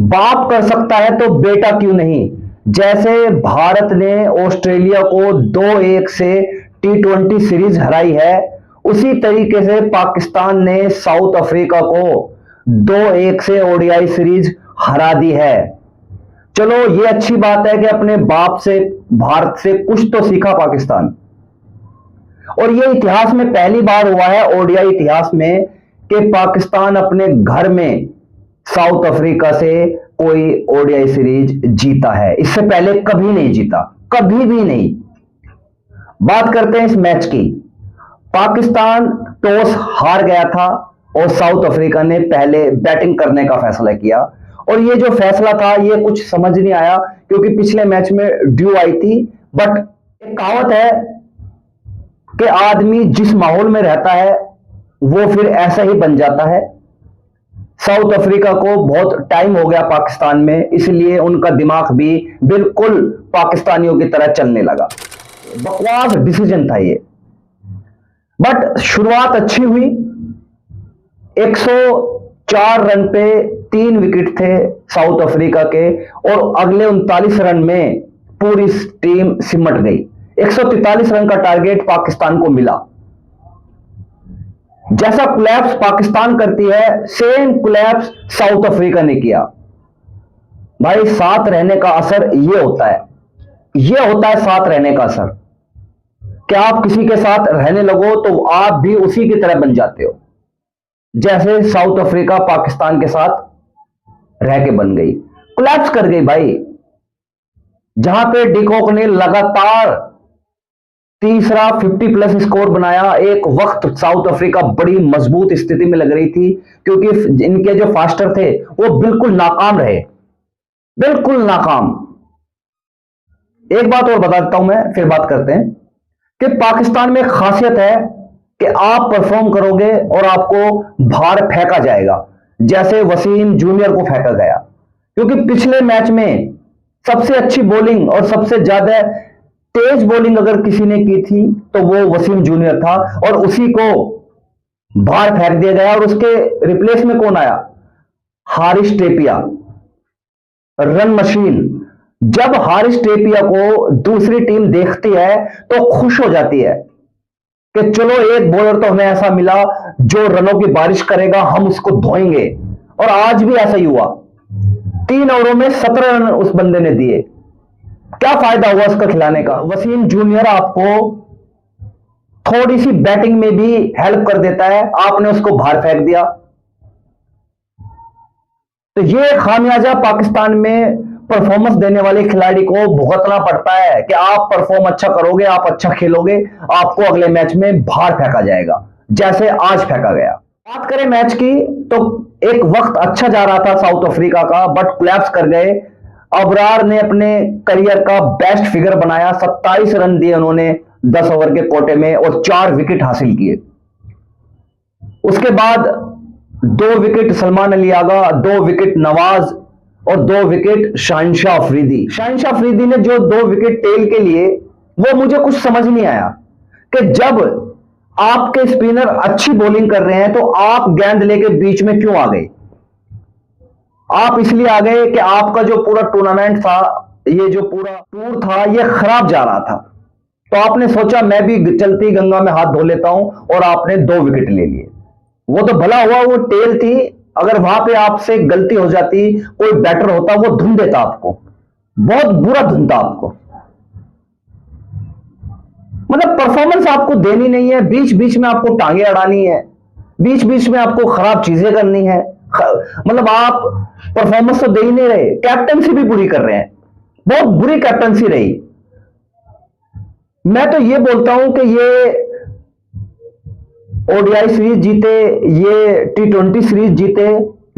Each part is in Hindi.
बाप कर सकता है तो बेटा क्यों नहीं। जैसे भारत ने ऑस्ट्रेलिया को 2-1 से T20 सीरीज हराई है, उसी तरीके से पाकिस्तान ने साउथ अफ्रीका को 2-1 से ओडीआई सीरीज हरा दी है। चलो ये अच्छी बात है कि अपने बाप से, भारत से कुछ तो सीखा पाकिस्तान। और ये इतिहास में पहली बार हुआ है, ओडीआई इतिहास में, कि पाकिस्तान अपने घर में साउथ अफ्रीका से कोई ओडीआई सीरीज जीता है। इससे पहले कभी नहीं जीता, कभी भी नहीं। बात करते हैं इस मैच की। पाकिस्तान टॉस हार गया था और साउथ अफ्रीका ने पहले बैटिंग करने का फैसला किया। और ये जो फैसला था ये कुछ समझ नहीं आया, क्योंकि पिछले मैच में ड्यू आई थी। बट एक कहावत है कि आदमी जिस माहौल में रहता है वो फिर ऐसा ही बन जाता है। साउथ अफ्रीका को बहुत टाइम हो गया पाकिस्तान में, इसलिए उनका दिमाग भी बिल्कुल पाकिस्तानियों की तरह चलने लगा। बकवास डिसीजन था ये। बट शुरुआत अच्छी हुई। 104 रन पे 3 विकेट थे साउथ अफ्रीका के, और अगले 39 रन में पूरी टीम सिमट गई। 143 रन का टारगेट पाकिस्तान को मिला। जैसा कोलैप्स पाकिस्तान करती है, सेम कोलैप्स साउथ अफ्रीका ने किया। भाई साथ रहने का असर ये होता है, ये होता है साथ रहने का असर। क्या आप किसी के साथ रहने लगो तो आप भी उसी की तरह बन जाते हो, जैसे साउथ अफ्रीका पाकिस्तान के साथ रह के बन गई, कोलैप्स कर गई भाई। जहां पे डिकॉक ने लगातार तीसरा 50+ स्कोर बनाया, एक वक्त साउथ अफ्रीका बड़ी मजबूत स्थिति में लग रही थी, क्योंकि इनके जो फास्टर थे वो बिल्कुल नाकाम रहे, बिल्कुल नाकाम। एक बात और बता देता हूं मैं, फिर बात करते हैं कि पाकिस्तान में खासियत है कि आप परफॉर्म करोगे और आपको बाहर फेंका जाएगा, जैसे वसीम जूनियर को फेंका गया। क्योंकि पिछले मैच में सबसे अच्छी बॉलिंग और सबसे ज्यादा तेज बॉलिंग अगर किसी ने की थी तो वो वसीम जूनियर था, और उसी को बाहर फेंक दिया गया। और उसके रिप्लेस में कौन आया? Harris Tepia, run machine. जब हारिस टेपिया को दूसरी टीम देखती है तो खुश हो जाती है कि चलो एक बॉलर तो हमें ऐसा मिला जो रनों की बारिश करेगा, हम उसको धोएंगे। और आज भी ऐसा ही हुआ। 3 ओवरों में 17 रन उस बंदे ने दिए। क्या फायदा हुआ उसका खिलाने का? वसीम जूनियर आपको थोड़ी सी बैटिंग में भी हेल्प कर देता है, आपने उसको बाहर फेंक दिया। तो ये खामियाजा पाकिस्तान में परफॉर्मेंस देने वाले खिलाड़ी को भुगतना पड़ता है कि आप परफॉर्म अच्छा करोगे, आप अच्छा खेलोगे, आपको अगले मैच में बाहर फेंका जाएगा, जैसे आज फेंका गया। बात करें मैच की तो एक वक्त अच्छा जा रहा था साउथ अफ्रीका का, बट कोलैप्स कर गए। अबरार ने अपने करियर का बेस्ट फिगर बनाया, 27 रन दिए उन्होंने 10 ओवर के कोटे में और 4 विकेट हासिल किए। उसके बाद 2 विकेट सलमान अली आगा, 2 विकेट नवाज और 2 विकेट शाहिनशाह अफरीदी। शाहिनशाह अफरीदी ने जो 2 विकेट टेल के लिए, वो मुझे कुछ समझ नहीं आया कि जब आपके स्पिनर अच्छी बॉलिंग कर रहे हैं तो आप गेंद लेके बीच में क्यों आ गए? आप इसलिए आ गए कि आपका जो पूरा टूर्नामेंट था, ये जो पूरा टूर था, ये खराब जा रहा था। तो आपने सोचा मैं भी चलती गंगा में हाथ धो लेता हूं, और आपने 2 विकेट ले लिए। वो तो भला हुआ वो टेल थी, अगर वहां पे आपसे गलती हो जाती, कोई बैटर होता वो धुन देता आपको, बहुत बुरा धुनता आपको। मतलब परफॉर्मेंस आपको देनी नहीं है, बीच बीच में आपको टांगे अड़ानी है, बीच बीच में आपको खराब चीजें करनी है। मतलब आप परफॉर्मेंस तो दे ही नहीं रहे, कैप्टनसी भी बुरी कर रहे हैं, बहुत बुरी कैप्टनसी रही। मैं तो ये बोलता हूं कि ये ओडीआई सीरीज जीते, ये T20 सीरीज जीते,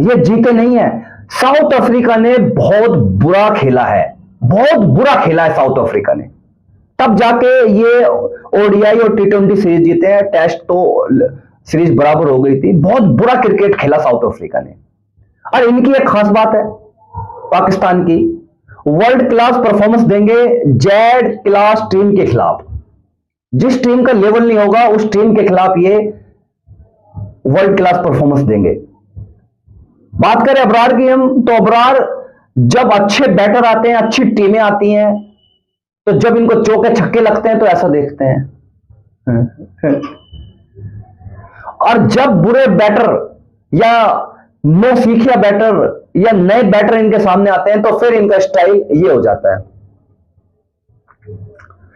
ये जीते नहीं है। साउथ अफ्रीका ने बहुत बुरा खेला है, बहुत बुरा खेला है साउथ अफ्रीका ने, तब जाके ये ओडीआई और T20 सीरीज जीते हैं। टेस्ट तो सीरीज बराबर हो गई थी। बहुत बुरा क्रिकेट खेला साउथ अफ्रीका ने। और इनकी एक खास बात है पाकिस्तान की, वर्ल्ड क्लास परफॉर्मेंस देंगे जेड क्लास टीम के खिलाफ। जिस टीम का लेवल नहीं होगा उस टीम के खिलाफ ये वर्ल्ड क्लास परफॉर्मेंस देंगे। बात करें अबरार की हम, तो अबरार जब अच्छे बैटर आते हैं, अच्छी टीमें आती हैं, तो जब इनको चौके छक्के लगते हैं तो ऐसा देखते हैं। और जब बुरे बैटर या नौसिखिया बैटर या नए बैटर इनके सामने आते हैं तो फिर इनका स्टाइल ये हो जाता है।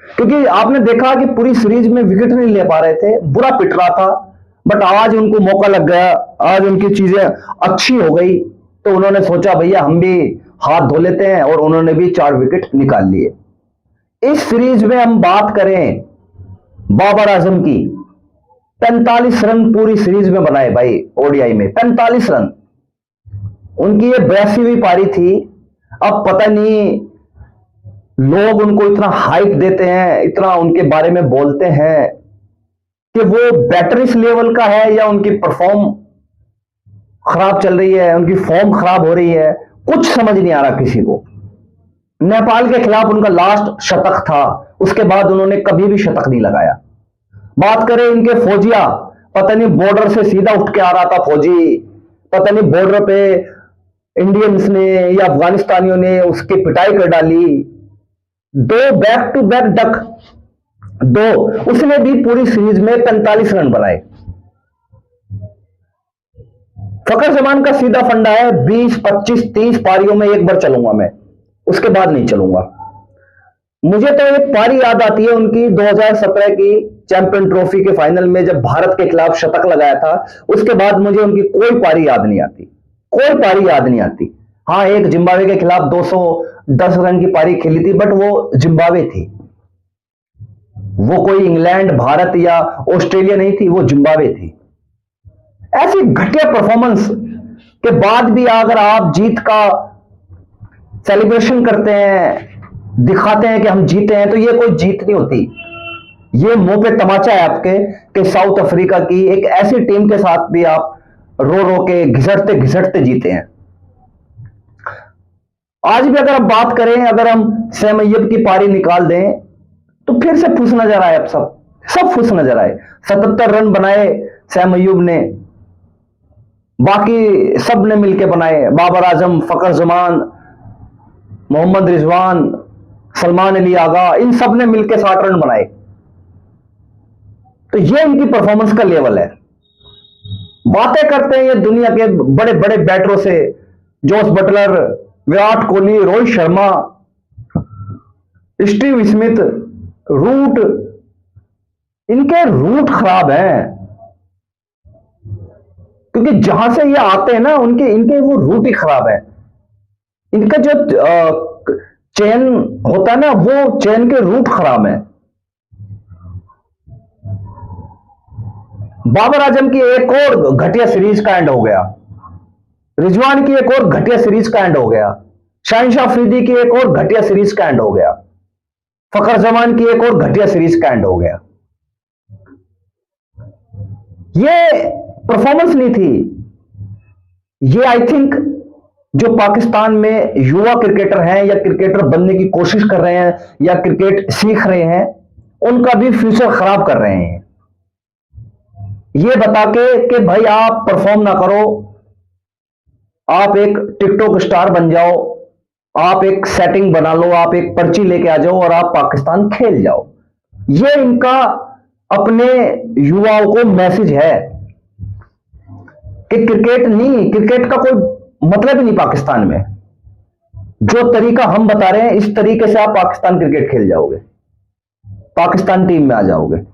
क्योंकि आपने देखा कि पूरी सीरीज में विकेट नहीं ले पा रहे थे, बुरा पिट रहा था, बट आज उनको मौका लग गया, आज उनकी चीजें अच्छी हो गई, तो उन्होंने सोचा भैया हम भी हाथ धो लेते हैं, और उन्होंने भी 4 विकेट निकाल लिए। इस सीरीज में हम बात करें बाबर आजम की, 45 रन पूरी सीरीज में बनाए भाई, ओडीआई में 45 रन। उनकी ये 82वीं पारी थी। अब पता नहीं लोग उनको इतना हाइप देते हैं, इतना उनके बारे में बोलते हैं कि वो बैटर इस लेवल का है या उनकी परफॉर्म खराब चल रही है, उनकी फॉर्म खराब हो रही है, कुछ समझ नहीं आ रहा किसी को। नेपाल के खिलाफ उनका लास्ट शतक था, उसके बाद उन्होंने कभी भी शतक नहीं लगाया। बात करें इनके फौजिया, पता नहीं बॉर्डर से सीधा उठ के आ रहा था फौजी, पता नहीं बॉर्डर पे इंडियंस ने या अफगानिस्तानियों ने उसकी पिटाई कर डाली। 2 बैक टू बैक डक, 2, उसने भी पूरी सीरीज में 45 रन बनाए। फकर जमान का सीधा फंडा है 20, 25, 30 पारियों में एक बार चलूंगा मैं, उसके बाद नहीं चलूंगा। मुझे तो एक पारी याद आती है उनकी 2017 की चैंपियन ट्रॉफी के फाइनल में, जब भारत के खिलाफ शतक लगाया था। उसके बाद मुझे उनकी कोई पारी याद नहीं आती, कोई पारी याद नहीं आती। हाँ, एक जिम्बाब्वे के खिलाफ 210 रन की पारी खेली थी, बट वो जिम्बाब्वे थी, वो कोई इंग्लैंड, भारत या ऑस्ट्रेलिया नहीं थी, वो जिम्बाब्वे थी। ऐसी घटिया परफॉर्मेंस के बाद भी अगर आप जीत का सेलिब्रेशन करते हैं, दिखाते हैं कि हम जीते हैं, तो ये कोई जीत नहीं होती। ये मुंह पे तमाचा है आपके कि साउथ अफ्रीका की एक ऐसी टीम के साथ भी आप रो रो के घिसटते घिसटते जीते हैं। आज भी अगर आप बात करें, अगर हम सैम अय्यूब की पारी निकाल दें तो फिर से फुस नजर आए, अब सब फुस नजर आए। 77 रन बनाए सैम अय्यूब ने, बाकी सब ने मिलकर बनाए, बाबर आजम, फकर जमान, मोहम्मद रिजवान, सलमान अली आगा, इन सब ने मिलकर 60 रन बनाए। तो ये इनकी परफॉर्मेंस का लेवल है। बातें करते हैं ये दुनिया के बड़े बड़े बैटरों से, Jos Buttler, Virat Kohli, Rohit Sharma, Steve Smith, Root, इनके रूट खराब हैं, क्योंकि जहां से ये आते हैं ना, इनके वो रूट ही खराब है। इनका जो चेन होता है ना, वो चेन के रूट खराब है। बाबर आजम की एक और घटिया सीरीज का एंड हो गया, रिजवान की एक और घटिया सीरीज का एंड हो गया, शाहिनशाह अफरीदी की एक और घटिया सीरीज का एंड हो गया, फकर जमान की एक और घटिया सीरीज का एंड हो गया। ये परफॉर्मेंस नहीं थी। ये आई थिंक जो पाकिस्तान में युवा क्रिकेटर हैं या क्रिकेटर बनने की कोशिश कर रहे हैं या क्रिकेट सीख रहे हैं, उनका भी फ्यूचर खराब कर रहे हैं, ये बता के कि भाई आप परफॉर्म ना करो, आप एक टिकटॉक स्टार बन जाओ, आप एक सेटिंग बना लो, आप एक पर्ची लेके आ जाओ और आप पाकिस्तान खेल जाओ। ये इनका अपने युवाओं को मैसेज है कि क्रिकेट का कोई मतलब ही नहीं पाकिस्तान में। जो तरीका हम बता रहे हैं, इस तरीके से आप पाकिस्तान क्रिकेट खेल जाओगे, पाकिस्तान टीम में आ जाओगे।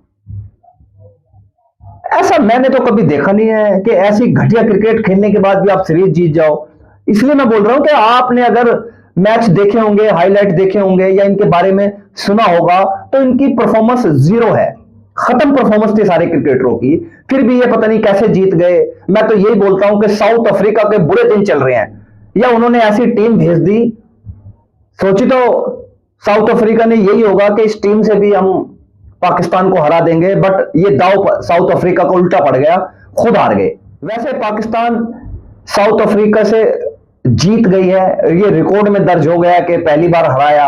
ऐसा मैंने तो कभी देखा नहीं है कि ऐसी घटिया क्रिकेट खेलने के बाद भी आप सीरीज जीत जाओ। इसलिए मैं बोल रहा हूं कि आपने अगर मैच देखे होंगे, हाईलाइट देखे होंगे या इनके बारे में सुना होगा, तो इनकी परफॉर्मेंस 0 है, खत्म परफॉर्मेंस थी सारे क्रिकेटरों की, फिर भी ये पता नहीं कैसे जीत गए। मैं तो यही बोलता हूं कि साउथ अफ्रीका के बुरे दिन चल रहे हैं, या उन्होंने ऐसी टीम भेज दी, सोची तो साउथ अफ्रीका ने यही होगा कि इस टीम से भी हम पाकिस्तान को हरा देंगे, बट ये दाव साउथ अफ्रीका को उल्टा पड़ गया, खुद हार गए। वैसे पाकिस्तान साउथ अफ्रीका से जीत गई है, ये रिकॉर्ड में दर्ज हो गया कि पहली बार हराया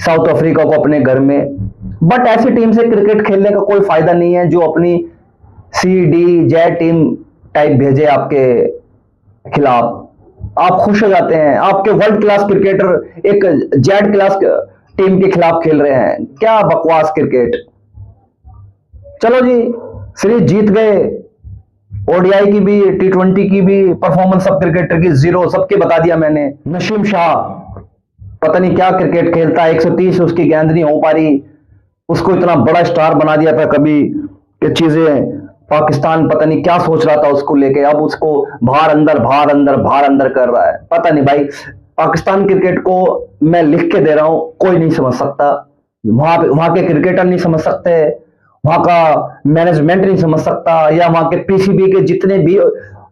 साउथ अफ्रीका को अपने घर में। बट ऐसी टीम से क्रिकेट खेलने का कोई फायदा नहीं है जो अपनी CD, J टीम टाइप भेजे आपके खिलाफ आप खुश हो जाते हैं। आपके वर्ल्ड क्लास क्रिकेटर एक जेड क्लास टीम के खिलाफ खेल रहे हैं, क्या बकवास क्रिकेट। चलो जी, सीरीज जीत गए, ओडीआई की भी T20 की भी परफॉर्मेंस सब क्रिकेटर की जीरो, सबके बता दिया मैंने। नसीम शाह पता नहीं क्या क्रिकेट खेलता है, 130 उसकी गेंद नहीं हो पा रही, उसको इतना बड़ा स्टार बना दिया था कभी कि चीजें पाकिस्तान पता नहीं क्या सोच रहा था उसको लेके, अब उसको बाहर अंदर बाहर अंदर बाहर अंदर कर रहा है। पता नहीं भाई, पाकिस्तान क्रिकेट को मैं लिख के दे रहा हूं, कोई नहीं समझ सकता, वहां के क्रिकेटर नहीं समझ सकते, वहां का मैनेजमेंट नहीं समझ सकता, या वहां के पीसीबी के जितने भी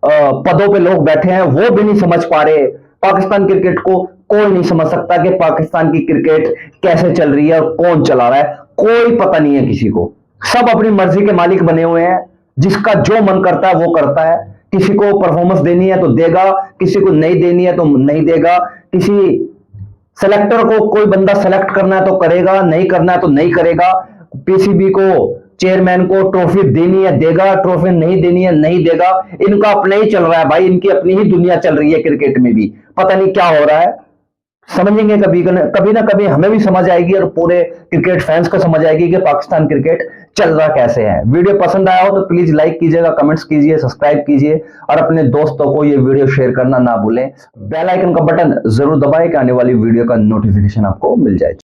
पदों पे लोग बैठे हैं वो भी नहीं समझ पा रहे। पाकिस्तान क्रिकेट को कोई नहीं समझ सकता कि पाकिस्तान की क्रिकेट कैसे चल रही है और कौन चला रहा है, कोई पता नहीं है किसी को। सब अपनी मर्जी के मालिक बने हुए हैं, जिसका जो मन करता है वो करता है। किसी को परफॉर्मेंस देनी है तो देगा, किसी को नहीं देनी है तो नहीं देगा। किसी सेलेक्टर को कोई बंदा सेलेक्ट करना है तो करेगा, नहीं करना है तो नहीं करेगा। पीसीबी को, चेयरमैन को ट्रॉफी देनी है देगा, ट्रॉफी नहीं देनी है नहीं देगा। इनका अपना ही चल रहा है भाई, इनकी अपनी ही दुनिया चल रही है क्रिकेट में भी, पता नहीं क्या हो रहा है। समझेंगे कभी ना कभी हमें भी समझ आएगी और पूरे क्रिकेट फैंस को समझ आएगी कि पाकिस्तान क्रिकेट चल रहा कैसे है। वीडियो पसंद आया हो तो प्लीज लाइक कीजिएगा, कमेंट्स कीजिए, सब्सक्राइब कीजिए और अपने दोस्तों को ये वीडियो शेयर करना ना भूलें। बेल आइकन का बटन जरूर दबाएं कि आने वाली वीडियो का नोटिफिकेशन आपको मिल जाए।